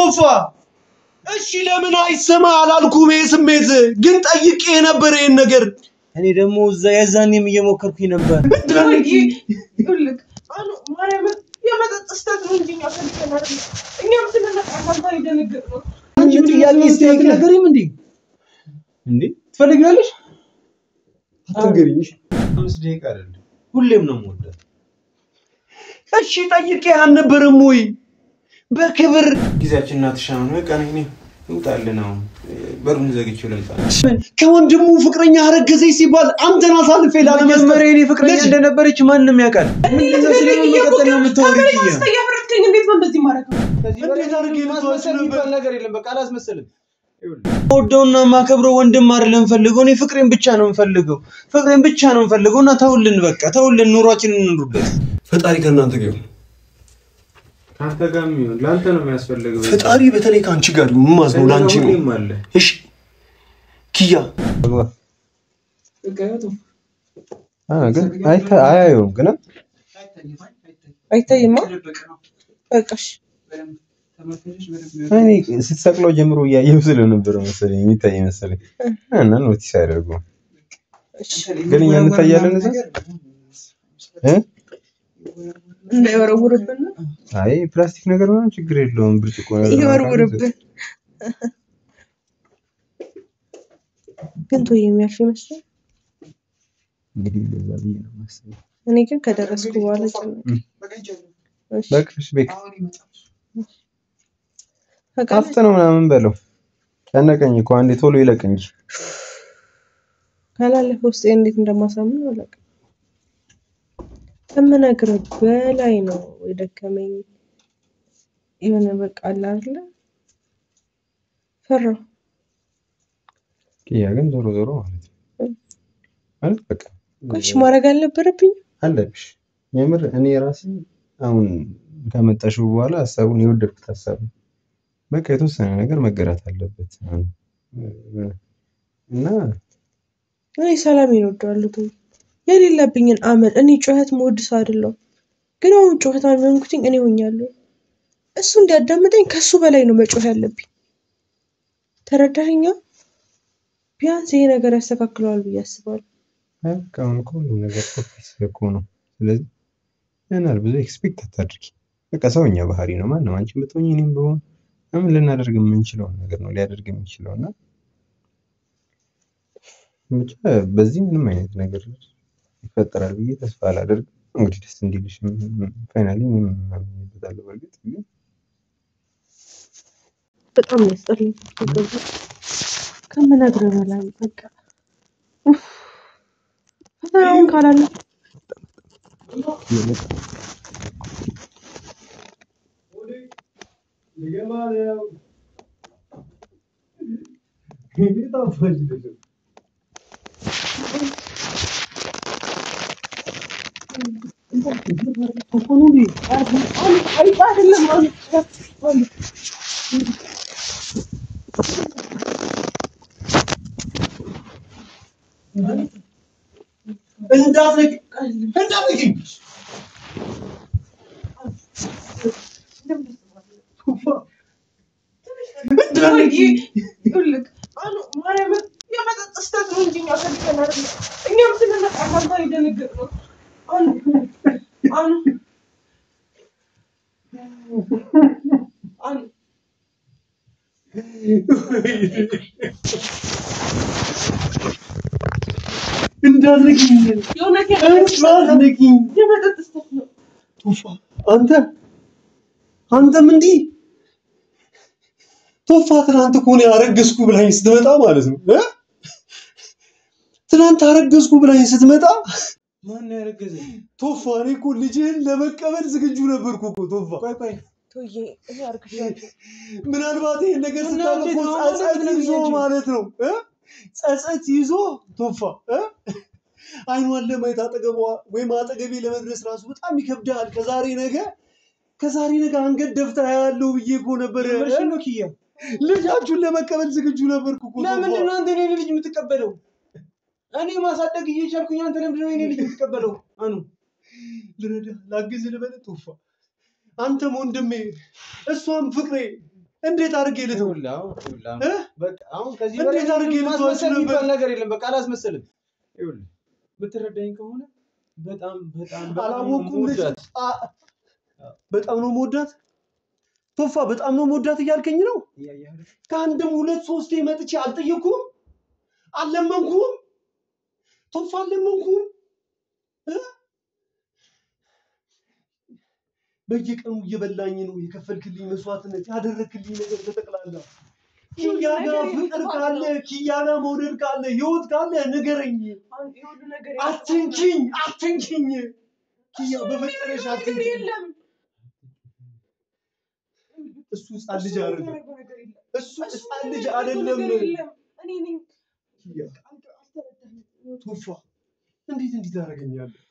ቶፋ እሺ ለምን አይሰማ አላልኩም ስሜት ግን ጠይቄ ነበር ይሄን ነገር እኔ ደግሞ እዛ ያዛኔም እየሞከርኩኝ ነበር ይልክ አኑ ማርያም የመጠጥ ስተት ነው እንጂ ያፈልከናል እኛም ስለነቃ አንተ ይደነግጥ ነው አንቺ ጥያቄ ስቴክ ነገርም እንዴ ትፈልጊያለሽ አትገሪኝሽ 5 ደቂቃ አይደለም ሁሌም ነው የምወደው እሺ ጠይቄ አልነበረም ወይ በክብር ጊዜያችንና ተሻማኑ ቀን ይውጣልናው በሩን ዘግቼው ለምጣ ከወንድሙ ፍቅረኛ አረገዘኝ ሲባል አንተና ሳልፈ ላለመስመር እኔ ፍቅረኛ እንደነበረች ማንንም ያውቃል ምንድነው ስለምን መቀጠል ነው የምታወሪው ያፈረድከኝ እንዴት ነው እንደዚህ ማረከው እንዴት አድርጌ ልትወስድ ነበር ነገር የለም በቃ አላስመሰልም ወደውና ማከብረው ወንድም አይደለም ፈልገው እኔ ፍቅሬን ብቻ ነው የምፈልገውና ተውልን በቃ ተውልን ኑሯችንን እንኑርበት ፈጣሪ ከናንተ ጋር አንተ ጋር ነው ላንተ ነው የሚያስፈልገው ፈጣሪ በተለይ ካንቺ ጋር ነው ማዝነው ላንቺ ነው እሺ ኪያ ግን አይታየው ግን አይታየማ በቃሽ እኔ ስትሰቅለው ጀምሮ ያየው ስለነበር መሰለኝ የሚታይ መሰለኝ እና ኖቲስ ያደርጉ ግን እኛ እንታያለን እዛ እንዳይወረውርብን አይ ፕላስቲክ ነገር ነው ችግር የለውም ብርጭቆ ነገር ይወረውርብን ግን ተው የሚያልፍ ይመስል እንግዲህ ለዛሬ ነው መሰለኝ እኔ ግን ከደረስኩ በኋላ በቃሽ ቤክ አፍጥ ነው ምናምን በለው ጨነቀኝ እኮ አንዴ ቶሎ ይለቅ እንጂ ካላለፈ ውስጥ እንዴት እንደማሳምን አላውቅም ተመናግረ በላይ ነው የደከመኝ የሆነ በቃ አይደለ ፈራው ያ ግን ዞሮ ማለት በቃ ቆሽ ማረግ አልነበረብኝ አለብሽ የምር እኔ ራሴ አሁን ከመጣሽው በኋላ ሐሳቡን የወደድኩት ሐሳብ በቃ የተወሰነ ነገር መገራት አለበት እና እኔ ሰላም ይወዳሉ የሌለብኝን አመል እኔ ጮህት ሞድስ አይደለም ግን አሁን ጮህት አልመንኩትኝ እኔ ሆኛለሁ እሱ እንዲያዳምጠኝ ከሱ በላይ ነው መጮህ ያለብኝ ተረዳኸኛ ቢያንስ ይሄ ነገር ያስተካክለዋል ብዬ አስባለሁ አሁን እኮ ነገር ኮፒስ እኮ ነው ስለዚህ ያናል ብዙ ኤክስፔክት አታድርጊ በቃ ሰውኛ ባህሪ ነው ማንንም አንቺ ብትሆኚ እኔም ብሆን ምን ልናደርግ የምንችለው ነገር ነው ሊያደርግ የሚችለውና ብቻ በዚህ ምንም አይነት ነገር ይፈጠራል ብዬ ተስፋ አላደርግም እንግዲህ ደስ እንዲልሽ ፋይናሊ ምን ይባላል በርግጥ በጣም ያስጠላኝ ከመናገር በላይ በቃ ፈታውን ካላለ ይገማለው ይጣፋል ኮኮኑዲ አይጣልም እንዳትነቂ ይልክ አኑ ማርያም የመጠጥ ስተት ነው እንጂ ያፈልከናል እኛም ስለነቃ አንተ ይደነግጥ ነው አኑ እንዳትነቂ የመጠጥ ስተት ነው ቶፋ አንተም እንዴ ቶፋ ትናንት እኮ ነው ያረገዝኩ ብላኝ ስትመጣ ማለት ነው ትናንት አረገዝኩ ብላኝ ስትመጣ ማን ያረገዘኝ ቶፋ እኔ እኮ ልጅህን ለመቀበል ዝግጁ ነበርኩ እኮ ቶፋ ቆይ ቶዬ እኔ አርክሻለሁ ምናልባት ይሄን ነገር ስታውቁ ጸጸት ይዞ ማለት ነው ጸጸት ይዞ ቶፋ አይኗን ለማየት አጠገቧ ወይም አጠገቤ ለመድረስ ራሱ በጣም ይከብዳል ከዛሬ ነገ አንገት ደፍታ ያለው ብዬ እኮ ነበር ነው ኪያ ልጃችሁን ለመቀበል ዝግጁ ነበርኩ እኮ ለምንድን ነው አንተ የኔ ልጅ የምትቀበለው እኔ ማሳደግ እየቻልኩኝ አንተ ለምንድን ነው የኔ ልጅ የምትቀበለው አኑ ልረዳ ላግዝ ልበል ቶፋ አንተም ወንድሜ እሷም ፍቅሬ እንዴት አድርጌ ልተው በቃ አሁን ከዚህ በላይ እንዴት አድርጌ ልተው ነገር የለም በቃ አላስመስልም ይኸውልህ ብትረዳኝ ከሆነ በጣም አላወኩም በጣም ነው የምወዳት ቶፋ በጣም ነው የምወዳት እያልከኝ ነው ከአንድም 2-3 መጥቼ አልጠየኩም አልለመንኩም ቶፋ አልለመንኩም በየቀኑ እየበላኝ ነው የከፈልክልኝ መስዋዕትነት ያደረክልኝ ነገር ተጠቅላላ ኪያና ፍቅር ካለ ኪያና መውደድ ካለ ህይወት ካለ ንገረኝ አትንኪኝ ኪያ በፈጠረሽ አትንኪኝ እሱ ህፃን ልጅ አይደለም እሱ ህፃን ልጅ አይደለም እኔ ነኝ ኪያ ቶፋ እንዴት ታደርገኛለህ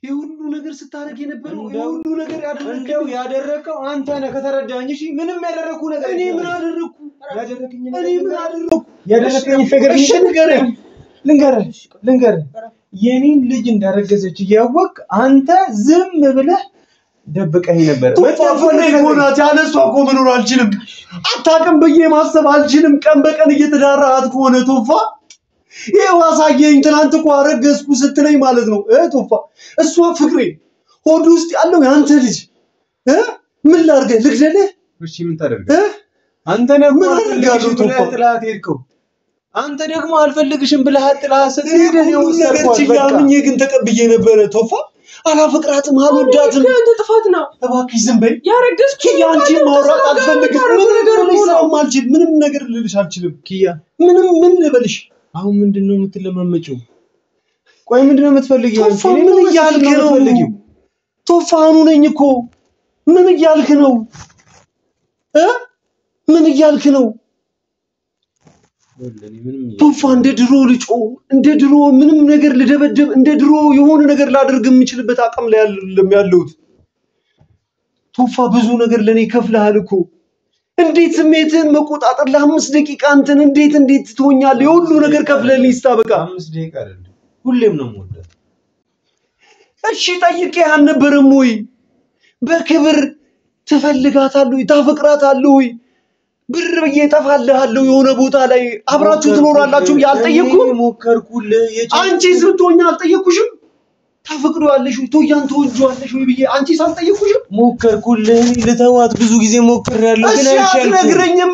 የሁሉ ነገር ስታረግ የነበረው የሁሉ ነገር ያደረከው አንተ ነህ ከተረዳኝ እሺ ምንም ያደረኩ ነገር እኔ ምን አደረኩ ያደረከኝ ነገር ልንገርህ የኔን ልጅ እንዳረገዘች እያወቅ አንተ ዝም ብለህ ደብቀኝ ነበር ወጣ ያለሷ እኮ መኖር አልችልም አታውቅም ብዬ ማሰብ አልችልም ቀን በቀን እየተዳራሃት ከሆነ ቶፋ የዋሳየኝ ትናንት እኮ አረገዝኩ ስትለኝ ማለት ነው ቶፋ እሷ ፍቅሬ ሆድ ውስጥ ያለው ያንተ ልጅ ምን ላርገ ልግደልህ እሺ ምን ታደርግ አንተ ነህ ምን አድርጋለሁ ቶፋ ጥላት ሄድከው አንተ ደግሞ አልፈልግሽም ብለህ ጥላት ስትሄድ ነው ሰርኳት ያምኜ ግን ተቀብዬ ነበር ቶፋ አላፈቅራትም አልወዳትም አንተ ጥፋት ነው እባክሽ ዝም በይ ያረገዝኩ ያንቺ ማውራት አልፈልግም ምንም ነገር ልልሽ አልችልም ኪያ ምን ልበልሽ አሁን ምንድነው የምትለማመጪው ቆይ ምንድነው የምትፈልጊው ምን እያልክ ነው ቶፋኑ ነኝ እኮ ምን እያልክ ነው ምን እያልክ ነው ቶፋ እንደ ድሮ ልጮ እንደ ድሮ ምንም ነገር ልደበደብ እንደ ድሮ የሆነ ነገር ላደርግ የምችልበት አቅም ላይ ያለሁት ቶፋ ብዙ ነገር ለኔ ከፍለሃል እኮ እንዴት ስሜትን መቆጣጠር ለ5 ደቂቃ አንተን እንዴት ትሆኛለህ የሁሉ ነገር ከፍለልኝ ስታበቃ 5 ደቂቃ አይደለም ሁሌም ነው የምወደው እሺ ጠይቄ አልነበረም ወይ በክብር ትፈልጋታለህ ታፈቅራታለህ ወይ ብር በየጠፋልሃለሁ የሆነ ቦታ ላይ አብራችሁ ትኖራላችሁ ያልጠየቅኩ ሞከርኩልህ አንቺ ዝምቶኛ አልጠየቅኩሽም ታፈቅሪዋለሽ ወይ ቶያን ተወጇለሽ ወይ ብዬ አንቺ ሳልጠየቅኩሽም ሞከርኩልህ ልተዋት ብዙ ጊዜ ሞክሬያለሁ ግን አይቻልም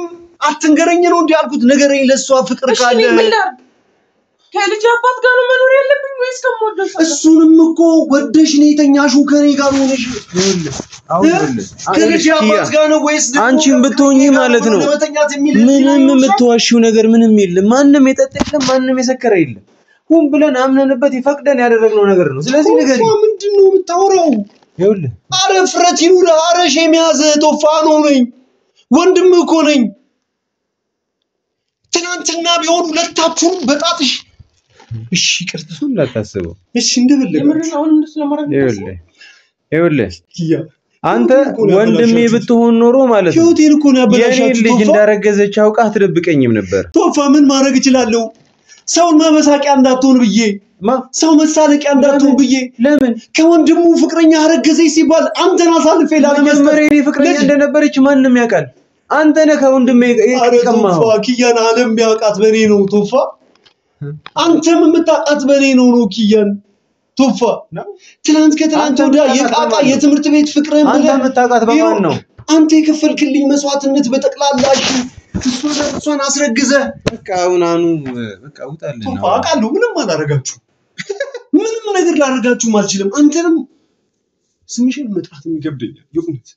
አትንገረኝ ነው እንዴ ያልኩት ነገረኝ ለሷ ፍቅር ካለ ከልጅ አባት ጋር ነው መኖር ያለብኝ ወይስ ከሞደሽ እሱንም እኮ ወደሽ ነው የተኛሽው ከኔ ጋር ሆነሽ ከልጅ አባት ጋር ነው ወይስ አንቺን ብትሆኚ ማለት ነው ምንም የምትዋሺው ነገር ምንም የለም ማንንም የጠጣ የለም ማንንም የሰከረ የለም ሁን ብለን አምነንበት ይፈቅደን ያደረግነው ነገር ነው ስለዚህ ነገር ምንድነው የምታወራው ይኸውልህ አረ ፍረት ይኑር አረ ሸሚያዘ ቶፋኖ ነኝ ወንድም እኮ ነኝ ትናንትና ቢሆን ሁለታችሁም በጣጥሽ እሺ ቅርጥሱን ላታስበው እሺ እንደበለኝ የምርናውን እንደስለማረግ ይኸውልህ አንተ ወንድሜ ብትሆን ኖሮ ማለት ነው ኪዮቴን እኮ ነው ያበላሻችሁ የኔ ልጅ እንዳረገዘች አውቃ አትደብቀኝም ነበር ቶፋ ምን ማድረግ ይችላልው ሰውን መመሳቂያ እንዳትሆን ብዬ ሰው መሳለቂያ እንዳትሆን ብዬ ለምን ከወንድሙ ፍቅረኛ አረገዘች ሲባል አንተን አሳልፌ ላለመስመር የኔ ፍቅረኛ እንደነበረች ማንንም ያውቃል አንተ ነህ ከወንድሜ የቀማው ቶፋ ኪያን ዓለም ቢያውቃት በኔ ነው ቶፋ አንተም የምታውቃት በኔ ነው ኪያን ቶፋ ትናንት ከትናንት ወዲያ የቃቃ የትምህርት ቤት ፍቅረን አንተ የምታውቃት በማን ነው አንተ የከፈልክልኝ መስዋዕትነት በጠቅላላሽ እሷን አስረግዘ በቃ አሁናኑ በቃ ውጣልና ቶፋ አውቃለሁ ምንም አላረጋችሁ ምንም ነገር ላረጋችሁ ማልችልም አንተንም ስምሽን መጥራት የሚከብደኛል የእውነት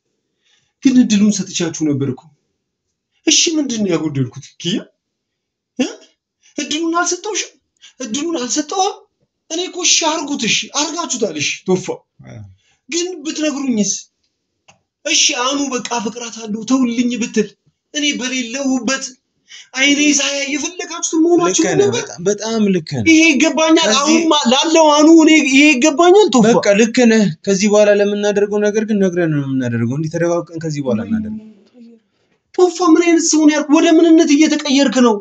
ግን እድሉን ሰጥቻችሁ ነበርኩ እሺ ምንድነው ያጎደልኩት ኪያ እድሉን አልሰጠውሽም እድሉን አልሰጠውም እኔ እኮ እሺ አርጉትሽ አርጋችሁታልሽ ቶፋ ግን ብትነግሩኝስ እሺ አኑ በቃ ፍቅራታለሁ ተውልኝ ብትል እኔ በሌለውበት አይኔ ሳያ የፈለጋችሁት መሆናችሁ ነው በጣም ልክ ነህ ይሄ ይገባኛል አሁን ላለው አኑ እኔ ይሄ ይገባኛል ቶፋ በቃ ልክ ነህ ከዚህ በኋላ ለምናደርገው ነገር ግን ነግረን ነው የምናደርገው እንዴ ተደባብቀን ከዚህ በኋላ እናደርገው ቶፋ ምን አይነት ሰው ነው ያልኩ ወደ ምንነት እየተቀየርክ ነው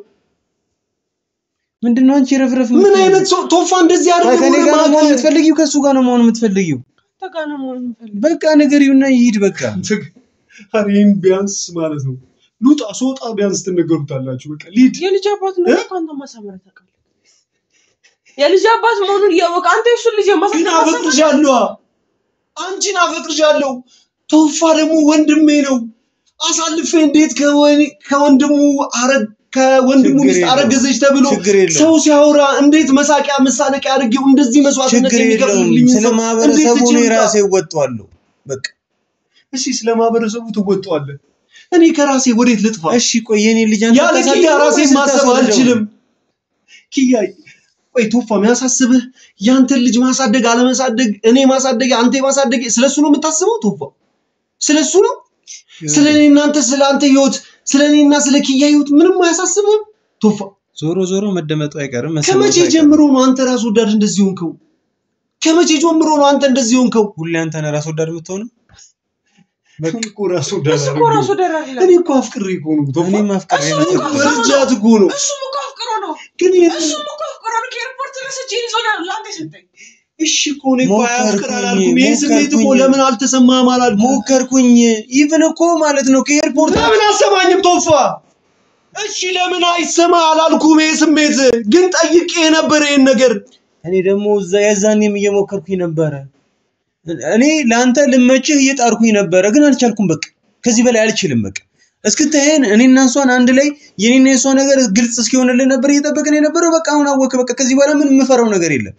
ምንድነው አንቺ ረፍረፍ ምን አይነት ሰው ቶፋ እንደዚህ አድርገህ ከኔ ጋር ነው የምትፈልጊው ከሱ ጋር ነው መሆን የምትፈልጊው ተጋነሙ በቃ ነገርዩና ይሂድ በቃ አሬም ቢያንስ ማለት ነው ሉጣ ሶጣ ቢያንስ ትነገሩታላችሁ በቃ ሊድ የልጅ አባት ነው ካንተ ማሳመረ ታውቃለህ የልጅ አባት መሆኑን ያወቀ አንተ እሱ ልጅ ግን አፈቅርሻለሁ አንቺን አፈቅርሻለሁ ቶፋ ደግሞ ወንድሜ ነው አሳልፌ እንዴት ከወንድሙ ከወንድሙ ሚስት አረገዘች ተብሎ ሰው ሲያወራ እንዴት መሳቂያ መሳለቂያ አድርጌው እንደዚህ መስዋዕትነት የሚከፍልልኝ ስለማበረሰቡ ነው ራሴ ወጣዋለሁ በቃ እሺ ስለማበረሰቡ ተወጣዋለህ እኔ ከራሴ ወዴት ልጥፋ እሺ ቆይ የኔ ልጅ አንተ ያለኪያ ራሴ ማሰብ አልችልም ኪያይ ቆይ ቶፋ የሚያሳስብህ ያንተ ልጅ ማሳደግ አለማሳደግ እኔ ማሳደግ አንተ ማሳደግ ስለሱ ነው የምታስበው ቶፋ ስለሱ ነው ስለኔና አንተ ስላንተ ህይወት ስለኔና ስለኪያ ህይወት ምንም አያሳስብህም ቶፋ ዞሮ መደመጡ አይቀርም ከመቼ ጀምሮ ነው አንተ ራስ ወዳድ እንደዚህ ሆንከው ከመቼ ጀምሮ ነው አንተ እንደዚህ ሆንከው ሁሌ አንተ ነህ ራስ ወዳድ የምትሆነው በቃ ራስ ወዳድ አይደለም እኔ እኮ አፍቅሬ እኮ ነው ቶፋ እኔ ማፍቀሬ ነው ወርጃት እኮ ነው እሱ እኮ አፍቅሮ ነው ግን እሱ እኮ አፍቅሮ ነው ከኤርፖርት ለሰጪ ይዞናል ላንተ ሰጠኝ እሺ እኮ ነው አፍቅር አላልኩም ይሄ ስሜት እኮ ለምን አልተሰማህም አላልኩም ሞከርኩኝ ኢቭን እኮ ማለት ነው ከኤርፖርት ለምን አሰማኝም ቶፋ እሺ ለምን አይሰማ አላልኩም ይሄ ስሜት ግን ጠይቄ ነበር ይሄን ነገር እኔ ደግሞ እዛ ያዛኔም እየሞከርኩኝ ነበር እኔ ላንተ ልመችህ እየጣርኩኝ ነበር ግን አልቻልኩም በቃ ከዚህ በላይ አልችልም በቃ እስክታየን እኔና እሷን አንድ ላይ የኔና የሷ ነገር ግልጽ እስኪሆንልን ነበር እየጠበቅን የነበረው በቃ አሁን አወከ በቃ ከዚህ በኋላ ምን የምፈራው ነገር የለም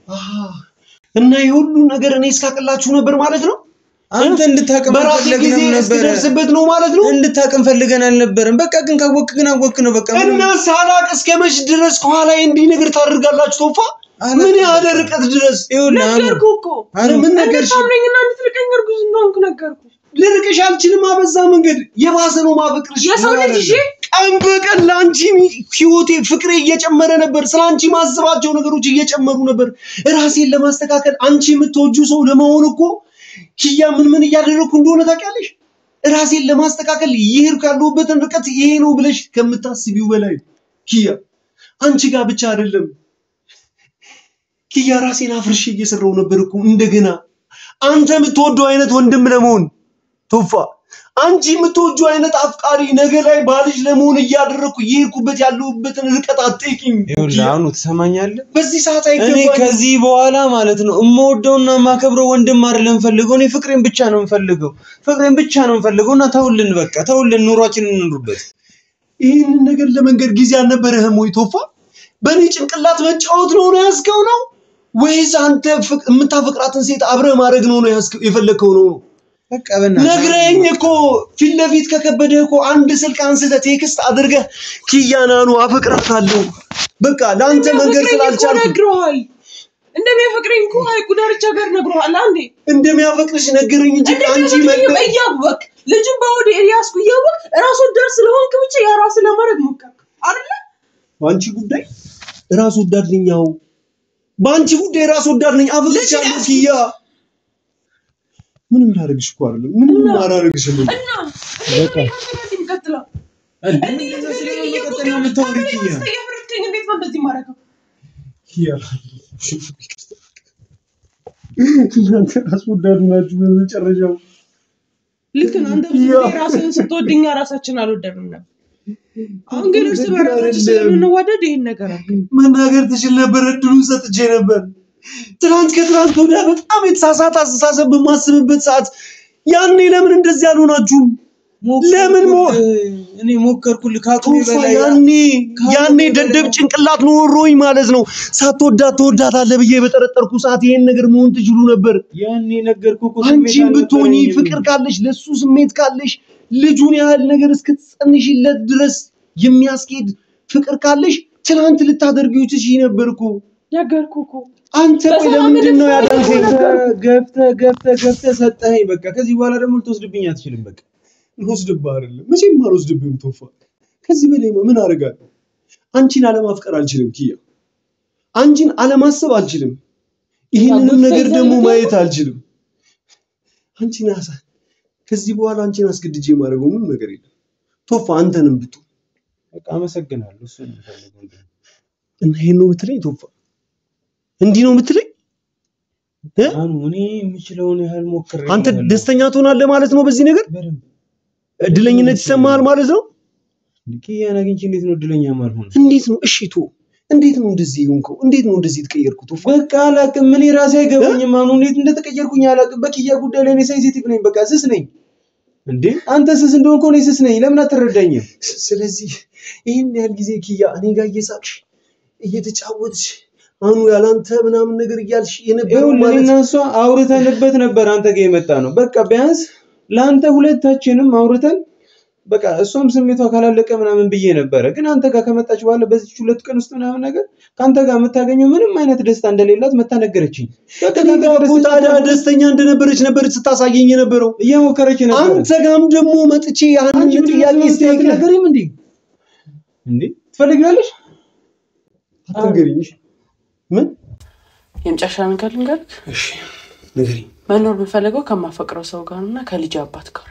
እና ይሁሉ ነገር እኔ እስካቀላችሁ ነበር ማለት ነው አንተ እንድታቀም ፈልገን ነበር እስከደርስበት ነው ማለት ነው እንድታቀም ፈልገን አልነበረም በቃ ግን ካወክ ግን አወክ ነው በቃ እና ሳላቅ እስከመሽ ድረስ ከኋላ እንዲ ነገር ታደርጋላችሁ ቶፋ ምን ያለ ርቀት ድረስ ነገርኩ እኮ ምን ነገር ታምነኝና እንድትልቀኝ እርጉዝ እንደሆንኩ ነገርኩ ልርቅሽ አልችልም አበዛ መንገድ የባሰ ነው ማፈቅርሽ የሰው ልጅ እሺ ቀን በቀን ላንቺ ህይወቴ ፍቅሬ እየጨመረ ነበር ስላንቺ ማስባቸው ነገሮች እየጨመሩ ነበር ራሴን ለማስተካከል አንቺ የምትወጁ ሰው ለመሆን እኮ ኪያ ምን እያደረኩ እንደሆነ ታውቂያለሽ ራሴን ለማስተካከል ይሄርኩ ያለሁበትን ርቀት ይሄ ነው ብለሽ ከምታስቢው በላይ ኪያ አንቺ ጋር ብቻ አይደለም ኪያ ራሴን አፍርሼ እየሰራው ነበር እኮ እንደገና አንተ የምትወደው አይነት ወንድም ለመሆን ቶፋ አንቺ የምትወጂው አይነት አፍቃሪ ነገ ላይ ባልሽ ለመሆን እያደረኩ ይሄርኩበት ያለሁበትን ርቀት አትጠይቂኝ ይኸውልህ አሁን ትሰማኛለህ በዚህ ሰዓት አይገባኝ እኔ ከዚህ በኋላ ማለት ነው እምወደውና ማከብረው ወንድም አይደለም ፈልገው እኔ ፍቅሬን ብቻ ነው የምፈልገውና ተውልን በቃ ተውልን ኑሯችንን እንኑርበት ይሄን ነገር ለመንገድ ጊዜ አልነበረህም ወይ ቶፋ በእኔ ጭንቅላት መጫወት ነው ያስከው ነው ወይስ አንተ የምታፈቅራትን ሴት አብረህ ማድረግ ነው የፈለከው ነው በቃ በእናትህ ነግረኝ እኮ ፊት ለፊት ከከበደህ እኮ አንድ ስልክ አንስተህ ቴክስት አድርገህ ኪያናኑ አፈቅራታለሁ በቃ ላንተ መንገር ስላልቻልኩ ነግሮሃል እንደሚያፈቅረኝ እኮ ሀይቁ ዳርቻ ጋር ነግሮሃል አንዴ እንደሚያፈቅርሽ ነገረኝ እንጂ አንቺ በያወቅ ልጅም በወዴ ኤሪያስኩ ያወቅ ራሱ ደርስ ለሆንክ ብቻ ያራስ ለማድረግ ሞከር አይደለ ባንቺ ጉዳይ ራስ ወዳድኛው ባንቺ ጉዳይ ራስ ወዳድኝ አፈቅርሻለሁ ኪያ ምንም ላደርግሽ እኮ አይደለም ምንም ማራረግሽ ነው እና በቃ እንቀጥላ እንደዛ ስለመቀጠል ነው የምታወሪው ኪያ ያፈረከኝ እንዴት ነው እንደዚህ ማረከው ኪያ እናንተ ራስ ወዳድ ናችሁ በመጨረሻው ልክ ነው አንተ ብዙ ራስህን ስትወድኛ ራሳችን አልወደድንም ነበር አሁን ግን እርስ በራሳችን ስለምንዋደድ ይሄን ነገር አለ መናገር ትችል ነበር እድሉን ሰጥቼ ነበር ትናንት ከትናንት ወዲያ በጣም የተሳሳተ አስተሳሰብ በማስብበት ሰዓት ያኔ ለምን እንደዚህ አልሆናችሁም ለምን እኔ ሞከርኩልህ ካቁሜ በላይ ያኔ ደደብ ጭንቅላት ኖሮኝ ማለት ነው ሳትወዳት ተወዳታለህ ብዬ በጠረጠርኩ ሰዓት ይሄን ነገር መሆን ትችሉ ነበር ያኔ ነገርኩህ እኮ አንቺ ብትሆኚ ፍቅር ካለሽ ለሱ ስሜት ካለሽ ልጁን ያህል ነገር እስክትጸንሽለት ድረስ የሚያስኬድ ፍቅር ካለሽ ትናንት ልታደርጊው ትችይ ነበር እኮ ነገርኩህ እኮ አንተ ቆይ ለምንድን ነው ያዳንከኝ ገፍተህ ሰጠኸኝ በቃ ከዚህ በኋላ ደግሞ ልትወስድብኝ አትችልም በቃ ልወስድብህ አይደለም መቼም አልወስድብህም ቶፋ ከዚህ በላይ ምን አደርጋለሁ አንቺን አለማፍቀር አልችልም ኪያ አንቺን አለማሰብ አልችልም ይሄንን ነገር ደግሞ ማየት አልችልም አንቺን ከዚህ በኋላ አንቺን አስገድጄ ማድረገው ምንም ነገር የለም ቶፋ አንተንም ብትሆን በቃ አመሰግናለሁ እሱ ነው ፈልገው እና ይሄን ነው የምትለኝ ቶፋ እንዲህ ነው የምትለኝ እኔ የምችለውን ያህል ሞክሬ አንተ ደስተኛ ትሆናለህ ማለት ነው በዚህ ነገር እድለኝነት ይሰማል ማለት ነው ኪያን አግኝቼ እንዴት ነው እድለኛ ማልሆን እንዴት ነው እሺ ቶ እንዴት ነው እንደዚህ ሆንከው እንዴት ነው እንደዚህ ተቀየርኩት በቃ አላቅም ምን ራሴ አይገባኝም አሁን እንዴት እንደተቀየርኩኝ አላቅም በኪያ ጉዳይ ላይ እኔ ሴንሲቲቭ ነኝ በቃ ስስ ነኝ እንዴ አንተ ስስ እንደሆንኩ እኔ ስስ ነኝ ለምን አትረዳኝም ስለዚህ ይሄን ያህል ጊዜ ኪያ እኔ ጋር እየሳቅሽ እየተጫወትሽ አሁን ያላንተ ምናምን ነገር እያልሽ የነበረው ማለት ነው እሷ አውርተንበት ነበር አንተ ጋር የመጣ ነው በቃ ቢያንስ ላንተ ሁለታችንም አውርተን በቃ እሷም ስሜቷ ካላለቀ ምናምን ብዬ ነበር ግን አንተ ጋር ከመጣች በኋላ በዚህ ሁለት ቀን ውስጥ ምናምን ነገር ካንተ ጋር መታገኘው ምንም አይነት ደስታ እንደሌላት መታነገረችኝ በቃ ታዲያ ደስተኛ እንደነበረች ነበር ስታሳየኝ የነበረው እየሞከረች ነበር አንተ ጋርም ደግሞ መጥቼ ያንን ጥያቄ ስጠይቅ ነገርም እንዴ ትፈልጊያለሽ አትንገሪኝ ምን የምጫሻ ነገር ልንገርክ እሺ ንገሪ መኖር በፈለገው ከማፈቅረው ሰው ጋርና ከልጅ አባት ጋር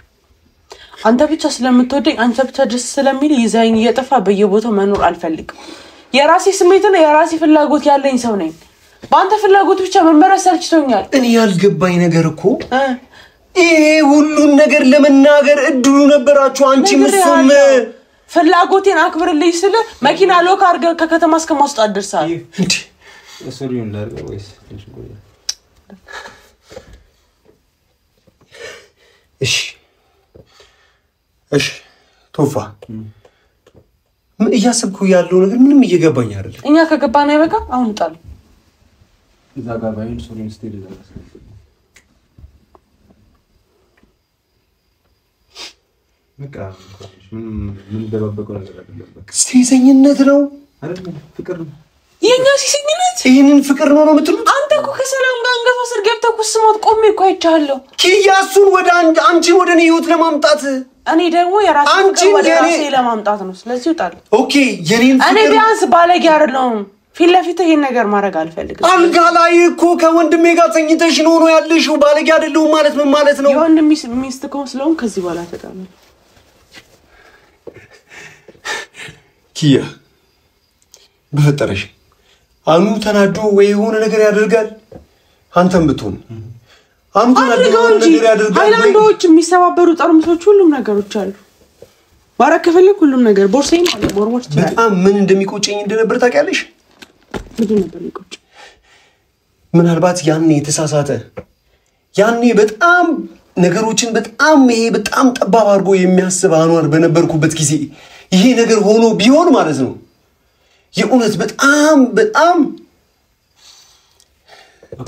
አንተ ብቻ ስለምትወደኝ አንተ ብቻ ደስ ስለሚል ይዛኝ እየጠፋ በየቦታው መኖር አልፈልግም የራሴ ስሜትና የራሴ ፍላጎት ያለኝ ሰው ነኝ በአንተ ፍላጎት ብቻ መመረስ አልችቶኛል እኔ ያልገባኝ ነገር እኮ ይሄ ሁሉን ነገር ለመናገር እድሉ ነበራችሁ አንቺ ምንም ፍላጎቴን አክብርልኝ ስለ መኪና ሎክ አርገ ከከተማ እስከማስጣት ደርሳል እንዴ እሱሪውን ላርገ ወይስ ትንሽጎያ እሺ ቶፋ ምን እያሰብኩ ያለው ነገር ምንም እየገባኝ አይደለም እኛ ከገባና ይበቃ አሁን ጣል እዛ ጋር ባይሆን ሱሪን ስቴል ይዘራስ በቃ ምን ደባበቀው ነገር አይደለም በቃ ሲሰኝነት ነው አይደል ፍቅር ነው የኛ ሲሰኝነት ይሄንን ፍቅር ነው የምትሉት አንተ እኮ ከሰላም ጋር አንገቷ ስር ገብተህ ኩስሞት ቆሜ እኮ አይቻለሁ ኪያሱን ወደ አንቺን ወደ እኔ ህይወት ለማምጣት እኔ ደግሞ የራሴ ፍቅር ወደ ራሴ ለማምጣት ነው ስለዚህ ጣል ኦኬ የኔን ፍቅር እኔ ቢያንስ ባለጌ አይደለም ፊት ለፊት ይሄን ነገር ማድረግ አልፈልግም አልጋ ላይ እኮ ከወንድሜ ጋር ተኝተሽ ነው ያለሽው ባለጌ አይደለም ማለት ምን ማለት ነው የወንድሜ ሚስት ስለሆን ከዚህ በኋላ ተጣጣም ኪያ በፈጠረሽ አኑ ተናዶ ወይ ሆነ ነገር ያደርጋል አንተም ብትሆን አንተ ተናዶ ነገር ያደርጋል ሃይላንዶች የሚሰባበሩ ጠርሙሶች ሁሉም ነገሮች አሉ ባረከፈልክ ሁሉም ነገር ቦርሳዬን ቦርቦች ይችላል በጣም ምን እንደሚቆጨኝ እንደነበር ታውቂያለሽ ምን ነበር የሚቆጭ ምናልባት ያኔ የተሳሳተ ያኔ በጣም ነገሮችን በጣም ይሄ በጣም ጠባብ አድርጎ የሚያስብ አኗር በነበርኩበት ጊዜ ይሄ ነገር ሆኖ ቢሆን ማለት ነው የኡነት በጣም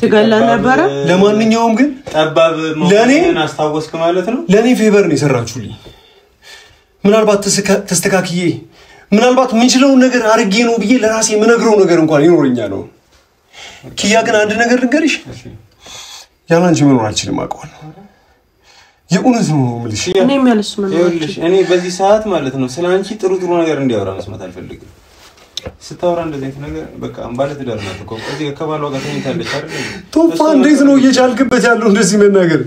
ተገላ ነበር ለማንኛውም ግን ጠባብ መሆንን አስተዋወስክ ማለት ነው ለኔ ፌቨር ነው የሰራችሁልኝ ምናልባት ተስተካክዬ ምናልባት ምንችለው ነገር አርጌ ነው ብዬ ለራሴ ምነግረው ነገር እንኳን ይኖርኛል ነው ኪያ ግን አንድ ነገር ልንገርሽ ያላንቺ መኖር አልችልም አውቀዋለሁ የኡነት ነው ምልሽ እኔም ያለሱ ምን ይኸውልሽ እኔ በዚህ ሰዓት ማለት ነው ስላንቺ ጥሩ ነገር እንዲያወራ መስማት አልፈልግም ስታወራ እንደዚህ ነገር በቃ አንባለ ተደርናት እኮ እዚህ ከባሏ ጋር ተኝታለች አይደል ቶፋ እንዴት ነው እየቻልክበት ያለው እንደዚህ መናገር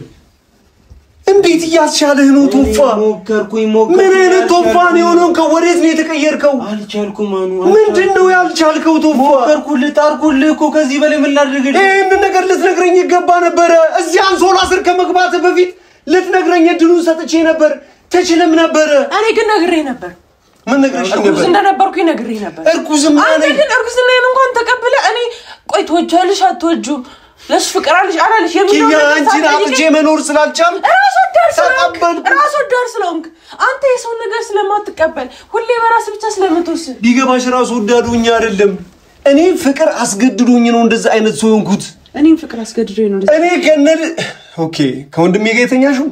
እንዴት እያስቻለህ ነው ቶፋ ሞከርኩኝ ምን አይነት ቶፋ ነው የሆነው ከወዴት ነው የተቀየርከው አልቻልኩም ማኑ ምንድነው ያልቻልከው ቶፋ ሞከርኩልህ ጣርኩልህ እኮ ከዚህ በላይ ምን ላድርግልህ ይሄን ነገር ልትነግረኝ ይገባ ነበር እዚህ አንሶላ ስር ከመግባት በፊት ልትነግረኝ እድሉን ሰጥቼ ነበር ተችለም ነበር እኔ ግን ነግሬ ነበር ምን ነግረሽ ነበር እርጉዝ እንደነበርኩ ነግሬ ነበር እርጉዝም አንተ ግን እርጉዝናዬን እንኳን ተቀበለ እኔ ቆይ ትወጃለሽ አትወጁም ለሽ ፍቅር አለሽ የሚለው አንቺን አጥቼ መኖር ስላልቻል ራስ ወዳድ ስለሆንክ አንተ የሰው ነገር ስለማትቀበል ሁሌ በራስ ብቻ ስለምትወስድ ቢገባሽ ራስ ወዳዱኛ አይደለም እኔ ፍቅር አስገድዶኝ ነው እንደዛ አይነት ሰው ሆንኩት እኔም ፍቅር አስገድዶኝ ነው እኔ ከነል ኦኬ ከወንድሜ ጋር የተኛሽው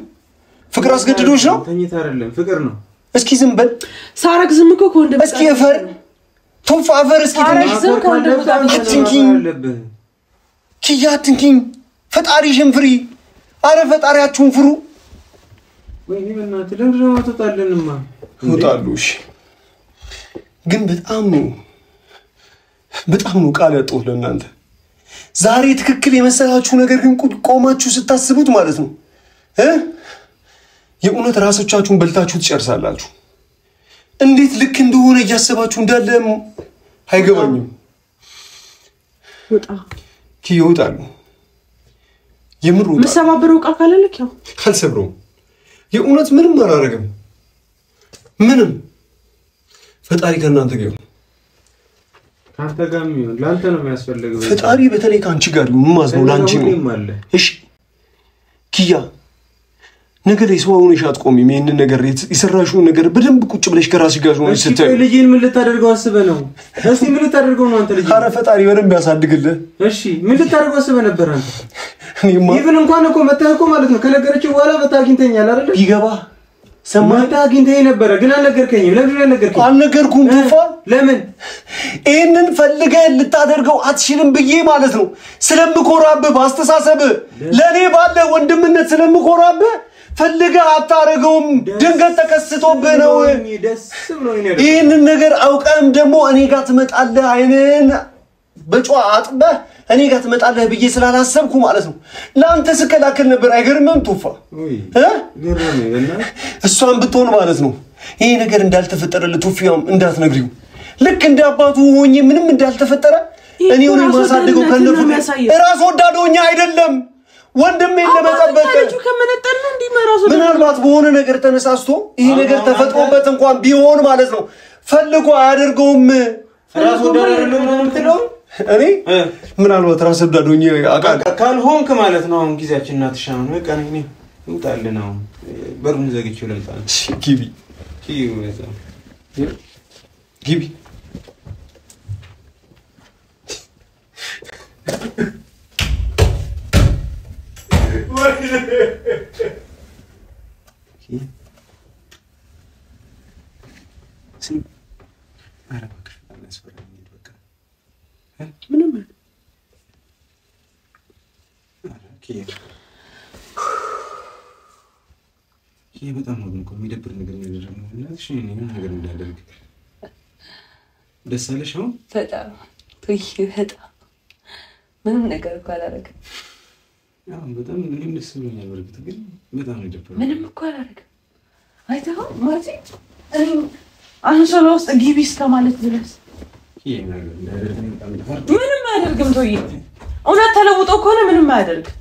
ፍቅር አስገድዶሽ ነው ተኝታ አይደለም ፍቅር ነው እስኪ ዝም በል ሳረግ ዝም እኮ ከወንድሜ እስኪ ፈር ቶፋ ፈር እስኪ ዝም ከወንድሜ ጋር አለብህ ኪያ ትንኪኝ ፈጣሪሽን ፍሪ አረ ፈጣሪያችሁን ፍሩ ወይኔ በእናትህ ለምንድን ነው አትጣለንማ ወጣሉሽ ግን በጣም ነው ቃል ያጣሁት ለእናንተ ዛሬ ትክክል የመሰላችሁ ነገር ግን ቆማችሁ ስታስቡት ማለት ነው የኡነት ራሶቻችሁን በልታችሁ ትጨርሳላችሁ እንዴት ልክ እንደሆነ እያሰባችሁ እንዳለ አይገባኝም ወጣ ኪዮታሉ የምሩ መሰባበሩ ቃል ካለልክ ያው ካልሰብረው የኡነት ምንም አላረገም ምንም ፈጣሪ ከእናንተ ጋር ይሁን ካንተ ጋር ይሁን ላንተ ነው የሚያስፈልገው ፈጣሪ በተለይ ካንቺ ጋር ይሁን ማዝነው ላንቺ ነው እሺ ኪያ ነገ ላይ ሰው ሆነሽ አትቆሚም ይሄንን ነገር ይሰራሽው ነገር በደንብ ቁጭ ብለሽ ከራስሽ ጋር ሆነሽ ስትይ ልጅን ምን ልታደርገው አስበህ ነው እስቲ ምን ልታደርገው ነው አንተ ልጅ አረ ፈጣሪ በደንብ ያሳድግልህ እሺ ምን ልታደርገው አስበህ ነበር አንተ ይብን እንኳን እኮ መጣህ እኮ ማለት ነው ከነገረችው በኋላ በታግኝተኛል አይደል ይገባ ሰማታ አግኝተኝ ነበር ግን አልነገርከኝም ለምን አልነገርከኝ አልነገርኩም ቱፋ ለምን ይሄንን ፈልገህ ልታደርገው አትችልም ብዬ ማለት ነው ስለምኮራብህ ባስተሳሰብ ለኔ ባለ ወንድምነት ስለምኮራብህ ፈልገህ አታረገውም ድንገት ተከስቶብህ ነው ደስ ብሎኝ ነው ይሄንን ነገር አውቀም ደግሞ እኔ ጋር ትመጣለህ አይነን በጨዋ አጥበህ እኔ ጋር ትመጣለህ ብዬ ስላላሰብኩ ማለት ነው ላንተ ስከላከል ነበር አይገርምም ቱፋ ገርመኝ እና እሷን ብትሆን ማለት ነው ይሄ ነገር እንዳልተፈጠረ ለቱፊያም እንዳትነግሪው ልክ እንደ አባቱ ሆኜ ምንም እንዳልተፈጠረ እኔ ወሬ ማሳደገው ከነፉ ራስ ወዳዶኛ አይደለም ወንድሜን ለመጠበቅ ምናልባት በሆነ ነገር ተነሳስቶ ይሄ ነገር ተፈጥሮበት እንኳን ቢሆን ማለት ነው ፈልጎ አያደርገውም ራስ ወዳዶ ነው የምትለው እኔ ምናልባት ራስ ወዳዶኛ አቃቃ ካልሆንክ ማለት ነው አሁን ጊዜያችን እናትሻው ነው ቀን እኔ እንጣልን ነው በሩን ዘግቼው ለምጣን ጊቢ ጊቢ ምንም ይሄ በጣም ነው የሚደብር ነገር ነው እናትሽ እኔ ነገር እንዳደርግ ደስ አለሽ ነው በጣም ምንም ነገር እኮ አላደረግም ያው በጣም ምንም ደስ ብሎኛል በርግጥ ግን በጣም ነው የደበረው ምንም እኮ አላደረግም አይተኸው ማለት እኔ አንሶላ ውስጥ ግቢ እስከማለት ድረስ ይሄ ነገር እንዳደረግ ምንም አያደርግም ተውዬ እውነት ተለውጦ ከሆነ ምንም አያደርግም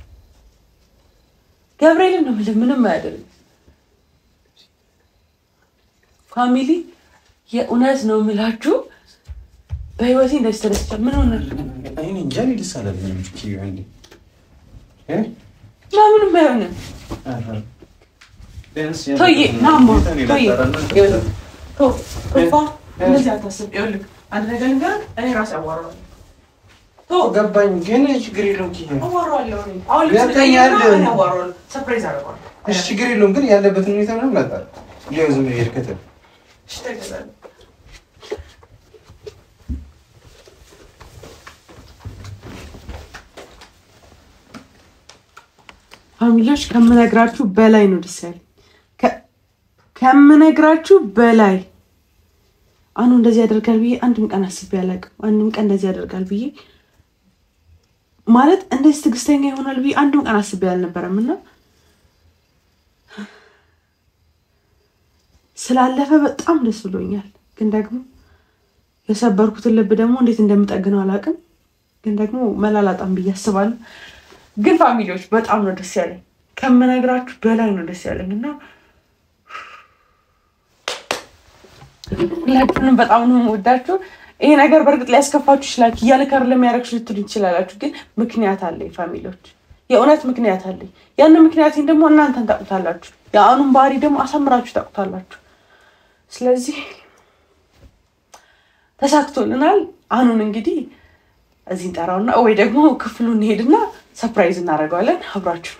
ገብርኤልን ነው ምንም አያደርግም ፋሚሊ የእውነት ነው የምላችሁ በህይወቴ እንደዚህ ተደስቻለሁ ምን ሆነ አይኔ እንጃ ደስ አላለኝም ኪዩ አንዴ ምንም አይሆንም ተውዬ ናሞ ተውዬ ቶፋ እንደዚህ አታስብ ይኸውልህ አንድ ነገር ልንገርህ እኔ ራሴ አዋራዋለሁ ገባኝ ግን ችግር የለውም ኪዩ አዋራዋለሁ አሁን ለምን አዋራዋለሁ ሰርፕራይዝ አደርገዋለሁ እሺ ችግር የለውም ግን ያለበትን ሁኔታ ምንም ላጣ ይኸው ዝም ብዬ ልከተል እሺ ተገዛለሁ ፋሚሊዎች ከምነግራችሁ በላይ ነው ደስ ያለኝ ከምነግራችሁ በላይ አኑ እንደዚህ ያደርጋል ብዬ አንድም ቀን አስቤ አላውቅም አንድም ቀን እንደዚህ ያደርጋል ብዬ ማለት እንደዚህ ትግስተኛ ይሆናል ብዬ አንድም ቀን አስቤ አልነበረምና ስላለፈ በጣም ደስ ብሎኛል ግን ደግሞ የሰበርኩትን ልብ ደግሞ እንዴት እንደምጠግነው አላውቅም ግን ደግሞ መላላጣም ብዬ አስባለሁ ግን ፋሚሊዎች በጣም ነው ደስ ያለኝ ከምነግራችሁ በላይ ነው ደስ ያለኝና ሁላችሁንም በጣም ነው የምወዳችሁ ይሄ ነገር በርግጥ ሊያስከፋችሁ ይችላል ያለከር ለሚያረክሽ ልትሉ ይችላላችሁ ግን ምክንያት አለ ፋሚሊዎች የእውነት ምክንያት አለ ያን ምክንያቱን ደግሞ እናንተን ታውቁታላችሁ ያአኑን ባህሪ ደግሞ አሳምራችሁ ታውቁታላችሁ ስለዚህ ተሳክቶልናል አኑን እንግዲህ እዚህ እንጠራውና ወይ ደግሞ ክፍሉን ሄድና ሰርፕራይዝ እናደርጋለን አብራችሁ